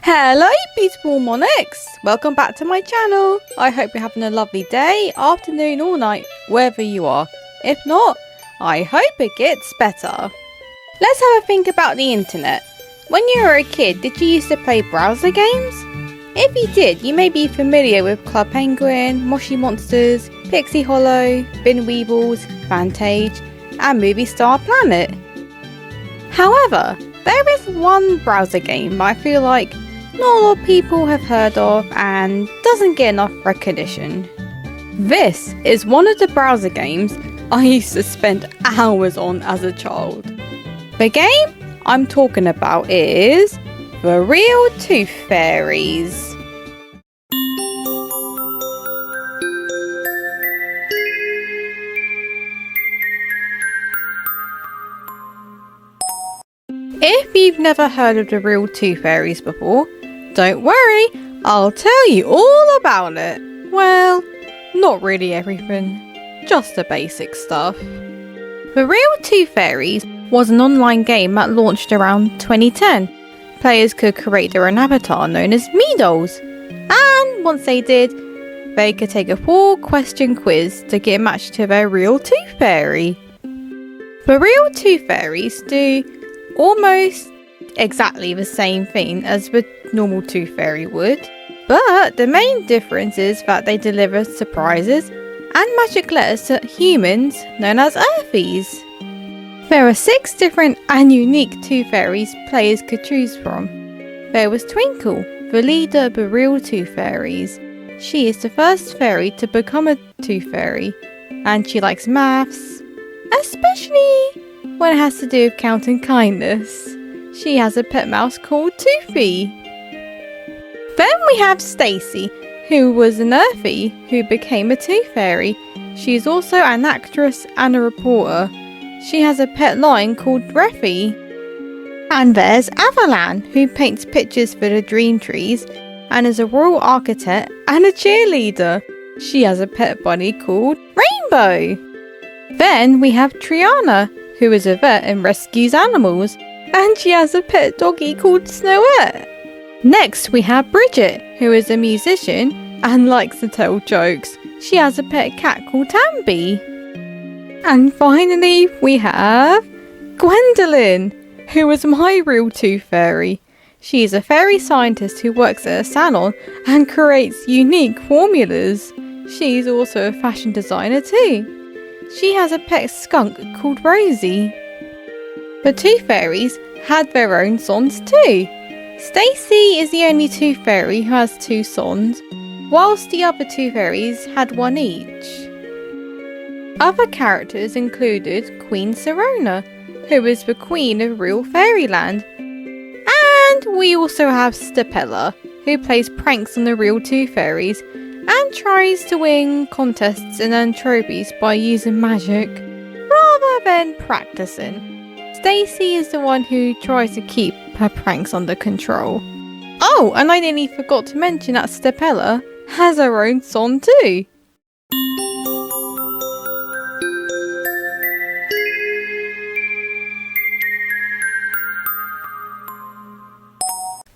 Hello beautiful monarchs! Welcome back to my channel. I hope you're having a lovely day, afternoon or night, wherever you are. If not, I hope it gets better. Let's have a think about the internet. When you were a kid, did you used to play browser games? If you did, you may be familiar with Club Penguin, Moshi Monsters, Pixie Hollow, Bin Weebles, Vantage, and Movie Star Planet. However, there is one browser game I feel like not a lot of people have heard of and doesn't get enough recognition. This is one of the browser games I used to spend hours on as a child. The game I'm talking about is The Real Tooth Fairies. If you've never heard of the Real Tooth Fairies before, don't worry, I'll tell you all about it. Well, not really everything, just the basic stuff. The Real Tooth Fairies was an online game that launched around 2010. Players could create their own avatar known as Me-Dolls, and once they did, they could take a 4-question quiz to get matched to their real tooth fairy. The Real Tooth Fairies do almost exactly the same thing as the normal tooth fairy would, but the main difference is that they deliver surprises and magic letters to humans known as Earthies. There are 6 different and unique tooth fairies players could choose from. There was Twinkle, the leader of the Real Tooth Fairies. She is the first fairy to become a tooth fairy, and she likes maths, especially when it has to do with counting kindness. She has a pet mouse called Toothy. Then we have Stacy, who was an Earthie who became a tooth fairy. She is also an actress and a reporter. She has a pet lion called Reffy. And there's Avalan, who paints pictures for the dream trees and is a royal architect and a cheerleader. She has a pet bunny called Rainbow. Then we have Triana, who is a vet and rescues animals, and she has a pet doggy called Snowette. Next we have Bridget, who is a musician and likes to tell jokes. She has a pet cat called Tamby. And finally we have Gwendolyn, who is my real tooth fairy. She is a fairy scientist who works at a salon and creates unique formulas. She is also a fashion designer too. She has a pet skunk called Rosie. The tooth fairies had their own songs too. Stacy is the only tooth fairy who has 2 sons, whilst the other 2 fairies had 1 each. Other characters included Queen Serona, who is the queen of real fairyland. And we also have Stapella, who plays pranks on the real tooth fairies and tries to win contests and earn trophies by using magic rather than practicing. Stacy is the one who tries to keep her pranks under control. Oh, and I nearly forgot to mention that Stapella has her own song too.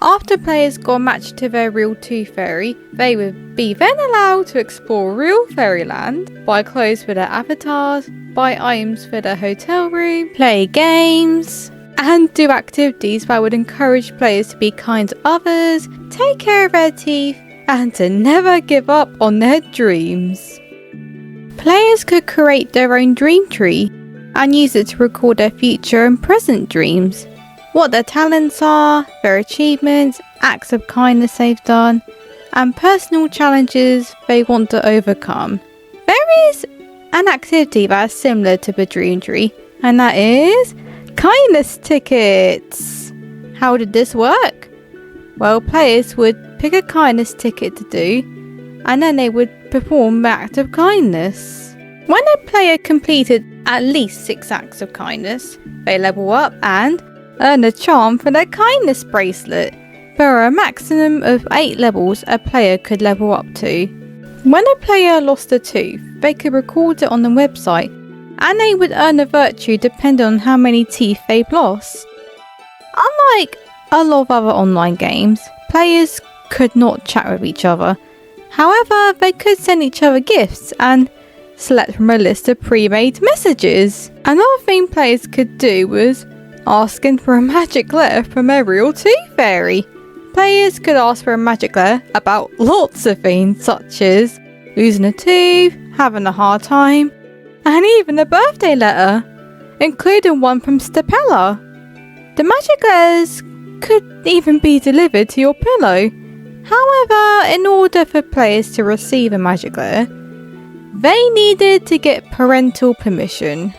After players got matched to their real tooth fairy, they would be then allowed to explore real fairyland, buy clothes for their avatars, buy items for their hotel room, play games, and do activities that would encourage players to be kind to others, take care of their teeth, and to never give up on their dreams. Players could create their own dream tree and use it to record their future and present dreams, what their talents are, their achievements, acts of kindness they've done, and personal challenges they want to overcome. There is an activity that is similar to the Dream Tree, and that is kindness tickets. How did this work? Well, players would pick a kindness ticket to do, and then they would perform the act of kindness. When a player completed at least 6 acts of kindness, they level up and earn a charm for their kindness bracelet. There are a maximum of 8 levels a player could level up to. When a player lost a tooth, they could record it on the website and they would earn a virtue depending on how many teeth they've lost. Unlike a lot of other online games, players could not chat with each other. However, they could send each other gifts and select from a list of pre-made messages. Another thing players could do was asking for a magic letter from a real tooth fairy. Players could ask for a magic letter about lots of things, such as losing a tooth, having a hard time, and even a birthday letter, including one from Stapella. The magic letters could even be delivered to your pillow. However, in order for players to receive a magic letter, they needed to get parental permission.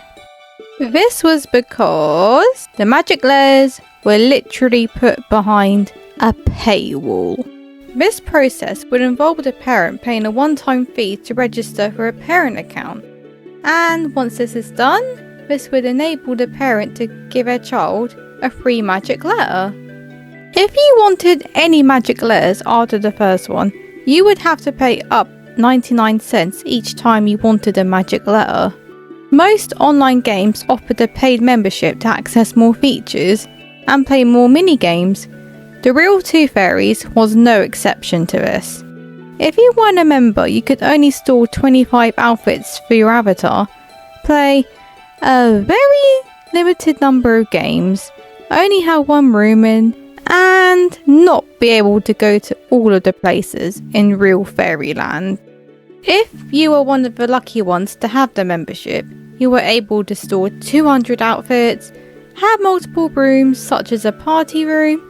This was because the magic letters were literally put behind a paywall. This process would involve the parent paying a one-time fee to register for a parent account. And once this is done, this would enable the parent to give their child a free magic letter. If you wanted any magic letters after the first one, you would have to pay up 99 cents each time you wanted a magic letter. Most online games offered a paid membership to access more features and play more mini-games. The Real Tooth Fairies was no exception to this. If you weren't a member, you could only store 25 outfits for your avatar, play a very limited number of games, only have one room in, and not be able to go to all of the places in real Fairyland. If you were one of the lucky ones to have the membership, you were able to store 200 outfits, have multiple rooms such as a party room,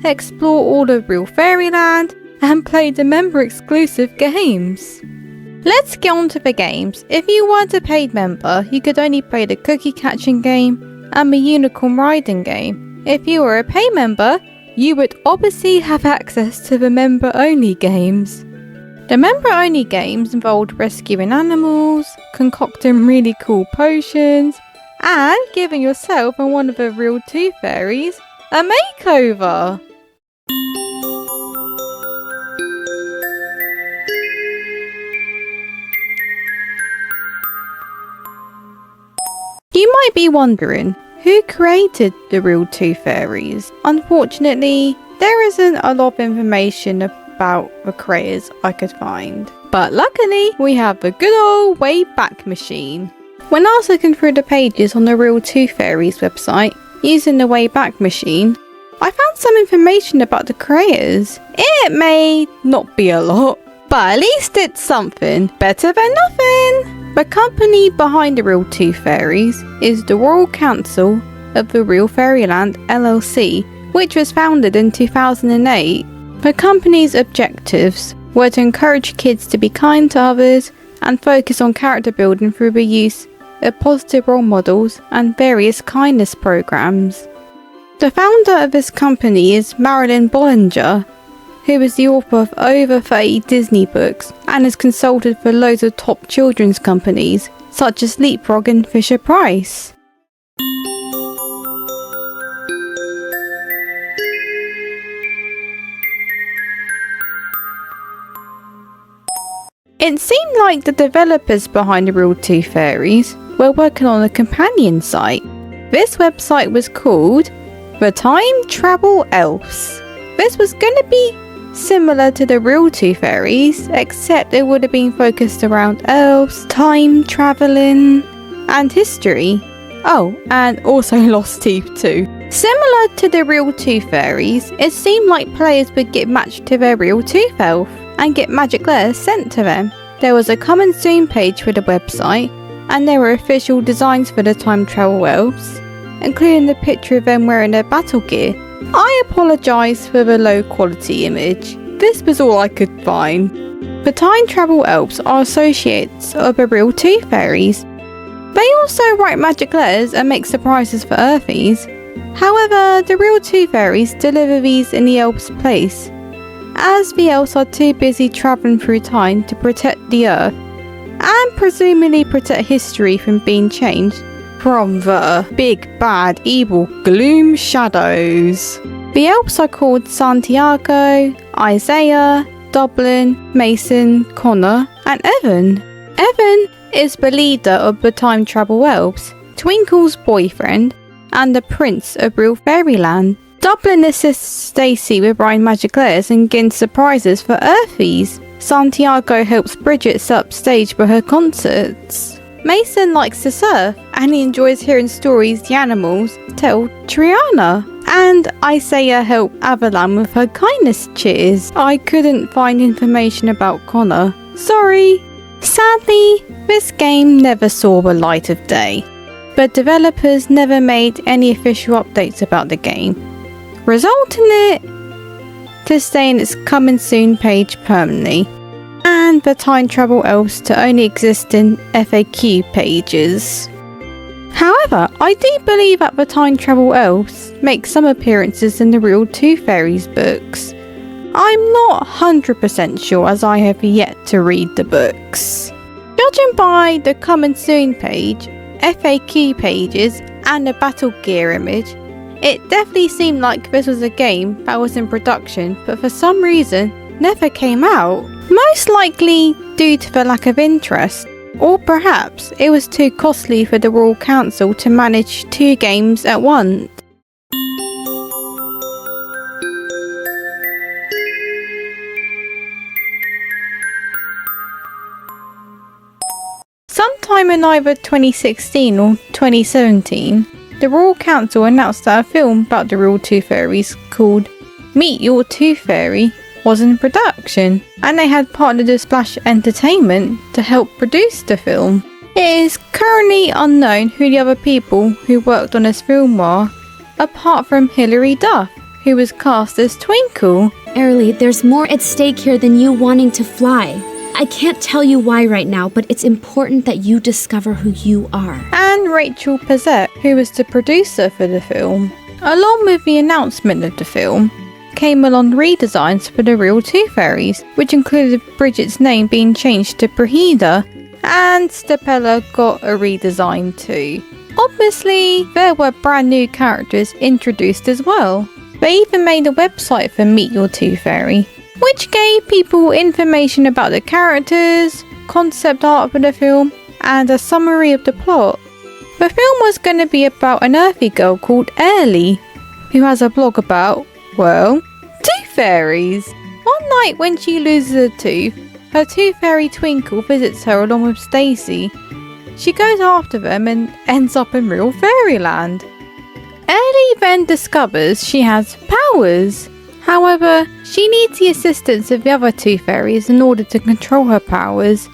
explore all of real Fairyland, and play the member exclusive games. Let's get on to the games. If you weren't a paid member, you could only play the cookie catching game and the unicorn riding game. If you were a paid member, you would obviously have access to the member only games. The member only games involved rescuing animals, concocting really cool potions, and giving yourself and one of the real tooth fairies a makeover. You might be wondering, who created the Real Tooth Fairies? Unfortunately, there isn't a lot of information about the creators I could find. But luckily, we have the good old Wayback Machine. When I was looking through the pages on the Real Tooth Fairies website, using the Wayback Machine, I found some information about the creators. It may not be a lot, but at least it's something. Better than nothing! The company behind the Real Tooth Fairies is the Royal Council of the Real Fairyland LLC, which was founded in 2008. The company's objectives were to encourage kids to be kind to others and focus on character building through the use of positive role models and various kindness programs. The founder of this company is Marilyn Bollinger, who is the author of over 30 Disney books and has consulted for loads of top children's companies such as Leapfrog and Fisher-Price. It seemed like the developers behind the Real Tooth Fairies were working on a companion site. This website was called The Time Travel Elves. This was going to be similar to the Real Tooth Fairies, except it would have been focused around elves, time travelling, and history. Oh, and also lost teeth too. Similar to the Real Tooth Fairies, it seemed like players would get matched to their real tooth elf and get magic letters sent to them. There was a coming soon page for the website, and there were official designs for the time travel elves, including the picture of them wearing their battle gear. I apologise for the low quality image. This was all I could find. The time travel elves are associates of the Real Tooth Fairies. They also write magic letters and make surprises for Earthies. However, the Real Tooth Fairies deliver these in the elves' place, as the elves are too busy travelling through time to protect the Earth, and presumably protect history from being changed from the big bad evil Gloom Shadows. The elves are called Santiago, Isaiah, Dublin, Mason, Connor, and Evan. Evan is the leader of the time travel elves, Twinkle's boyfriend, and the prince of real Fairyland. Dublin assists Stacey with writing magic letters and getting surprises for Earthies. Santiago helps Bridget set up stage for her concerts. Mason likes to surf and he enjoys hearing stories the animals tell Triana. And Isaiah helped Avalon with her kindness cheers. I couldn't find information about Connor. Sorry. Sadly, this game never saw the light of day, but developers never made any official updates about the game, resulting in it to stay in its coming soon page permanently, and the time travel elves to only exist in FAQ pages. However, I do believe that the time travel elves make some appearances in the real Tooth Fairies books. I'm not 100% sure as I have yet to read the books. Judging by the coming soon page, FAQ pages and the battle gear image, it definitely seemed like this was a game that was in production but for some reason never came out. Most likely due to the lack of interest, or perhaps it was too costly for the Royal Council to manage 2 games at once. Sometime in either 2016 or 2017, the Royal Council announced that a film about the real Tooth Fairies called Meet Your Tooth Fairy was in production, and they had partnered with Splash Entertainment to help produce the film. It is currently unknown who the other people who worked on this film are, apart from Hilary Duff, who was cast as Twinkle. Early, there's more at stake here than you wanting to fly. I can't tell you why right now, but it's important that you discover who you are. And Rachel Pazzette, who was the producer for the film. Along with the announcement of the film, came along redesigns for the real Tooth Fairies, which included Bridget's name being changed to Brahida, and Stepella got a redesign too. Obviously, there were brand new characters introduced as well. They even made a website for Meet Your Tooth Fairy, which gave people information about the characters, concept art for the film, and a summary of the plot. The film was going to be about an earthy girl called Early, who has a blog about, well, Tooth Fairies. One night when she loses a tooth, her Tooth Fairy Twinkle visits her along with Stacey. She goes after them and ends up in real fairyland. Early then discovers she has powers. However, she needs the assistance of the other Tooth Fairies in order to control her powers,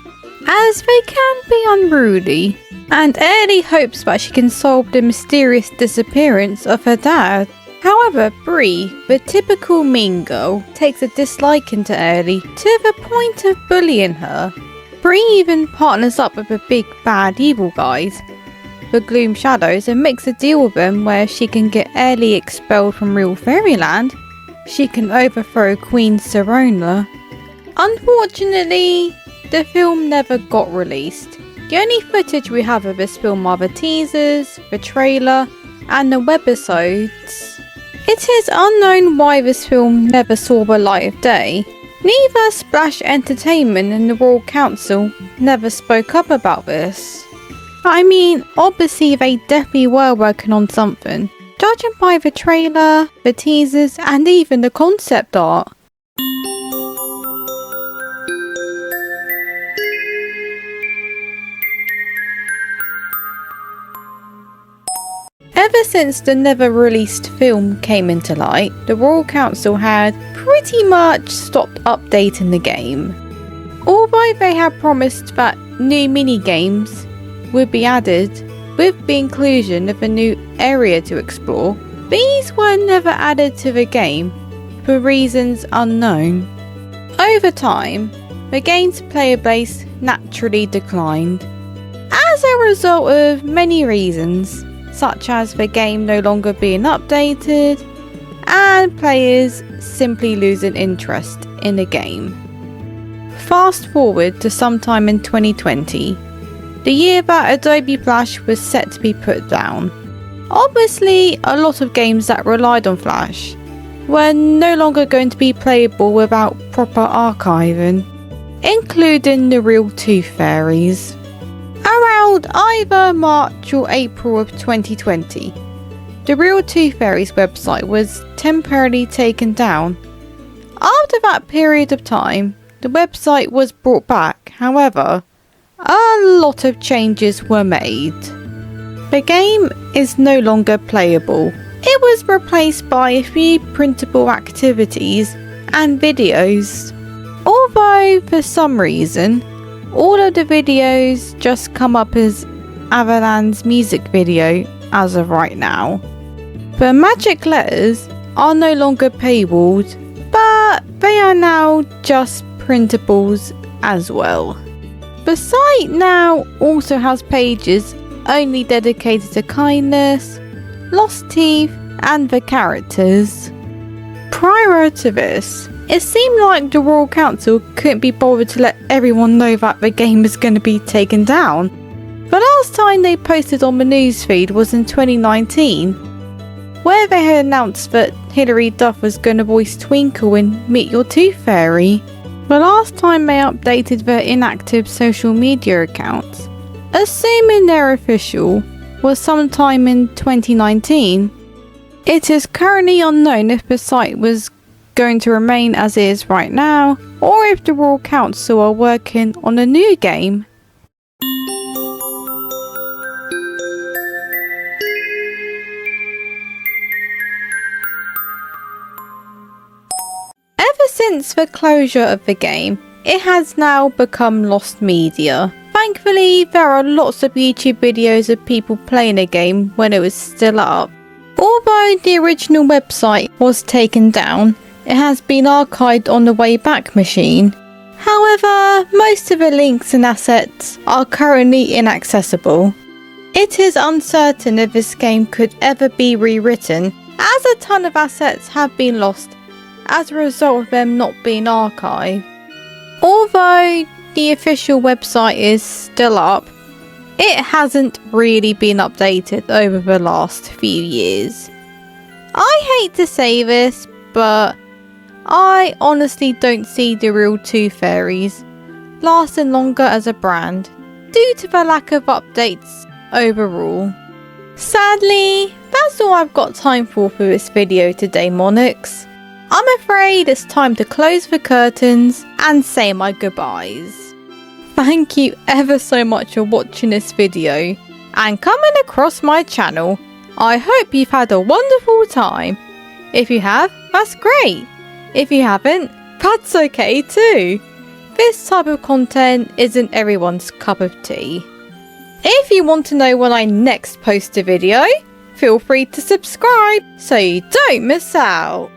as they can be unruly, and Early hopes that she can solve the mysterious disappearance of her dad. However, Bree, the typical mean girl, takes a disliking to Early to the point of bullying her. Bree even partners up with the big bad evil guys, the Gloom Shadows, and makes a deal with them where she can get Early expelled from real fairyland. She can overthrow Queen Serona. Unfortunately, the film never got released. The only footage we have of this film are the teasers, the trailer, and the webisodes. It is unknown why this film never saw the light of day. Neither Splash Entertainment and the Royal Council never spoke up about this. I mean, obviously they definitely were working on something, judging by the trailer, the teasers, and even the concept art. Ever since the never released film came into light, the Royal Council had pretty much stopped updating the game. Although they had promised that new mini-games would be added with the inclusion of a new area to explore, these were never added to the game for reasons unknown. Over time, the game's player base naturally declined as a result of many reasons, such as the game no longer being updated and players simply losing interest in the game. Fast forward to sometime in 2020, the year that Adobe Flash was set to be put down. Obviously, a lot of games that relied on Flash were no longer going to be playable without proper archiving, including the real Tooth Fairies. Around either March or April of 2020, the Real Tooth Fairies website was temporarily taken down. After that period of time, the website was brought back. However, a lot of changes were made. The game is no longer playable. It was replaced by a few printable activities and videos. Although for some reason, all of the videos just come up as Avalan's music video as of right now. The magic letters are no longer paywalled, but they are now just printables as well. The site now also has pages only dedicated to kindness, lost teeth, and the characters. Prior to this, it seemed like the Royal Council couldn't be bothered to let everyone know that the game was going to be taken down. The last time they posted on the newsfeed was in 2019, where they had announced that Hilary Duff was going to voice Twinkle in Meet Your Tooth Fairy. The last time they updated their inactive social media accounts, assuming they're official, was sometime in 2019. It is currently unknown if the site was going to remain as is right now, or if the Royal Council are working on a new game. Ever since the closure of the game, it has now become lost media. Thankfully, there are lots of YouTube videos of people playing a game when it was still up. Although the original website was taken down, it has been archived on the Wayback Machine. However, most of the links and assets are currently inaccessible. It is uncertain if this game could ever be rewritten, as a ton of assets have been lost as a result of them not being archived. Although the official website is still up, it hasn't really been updated over the last few years. I hate to say this, but I honestly don't see the Real Tooth Fairies lasting longer as a brand due to the lack of updates overall. Sadly, that's all I've got time for this video today, Monarchs. I'm afraid it's time to close the curtains and say my goodbyes. Thank you ever so much for watching this video and coming across my channel. I hope you've had a wonderful time. If you have, that's great. If you haven't, that's okay too. This type of content isn't everyone's cup of tea. If you want to know when I next post a video, feel free to subscribe so you don't miss out.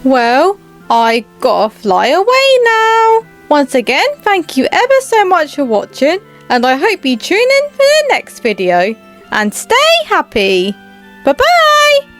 Well, I gotta fly away now. Once again, thank you ever so much for watching, and I hope you tune in for the next video. And stay happy. Bye bye.